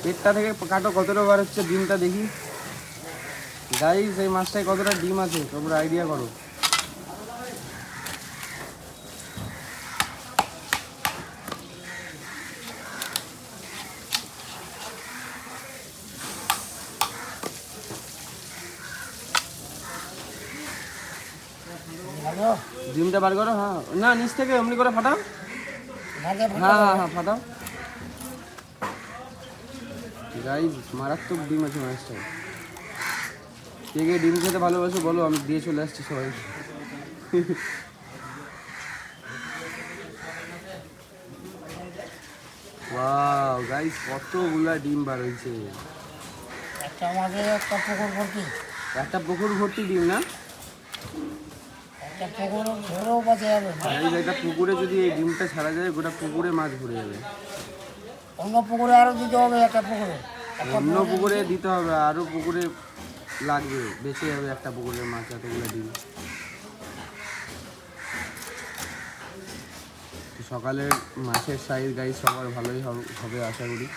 পেটটা থেকে কাটো কতটা বার হচ্ছে ডিমটা দেখি গাইস। এই মাছটায় কতটা ডিম আছে তোমরা আইডিয়া করো। ডিমটা বার করো। হ্যাঁ না নিচ থেকে এমনি করে ফাটাও। হ্যাঁ হ্যাঁ হ্যাঁ ফাটাও গাইস। মারাত্মক ডিম আছে মাছটায়। কে কে ডিম খেতে ভালোবাসো বলো, আমি দিয়ে চলে আসছি সবাই। ওয়াও গাইস কতগুলা ডিম বার হয়েছে। একটা মাঝে একটা পুকুর ভর্তি, একটা পুকুর ভর্তি ডিম না একটা পুকুর ধরেও বাঁচা যাবে না। গাইস একটা পুকুরে যদি এই ডিমটা ছাড়া যায় গোটা পুকুরে মাছ ভরে যাবে। অন্য পুকুরে আরও দিতে হবে, একটা পুকুরে অন্য পুকুরে দিতে হবে, আরও পুকুরে লাগবে, বেঁচে যাবে একটা পুকুরের মাছ এতগুলো ডিম। সকালের মাছের সাইজ গাইস সবার ভালোই হবে আশা করি।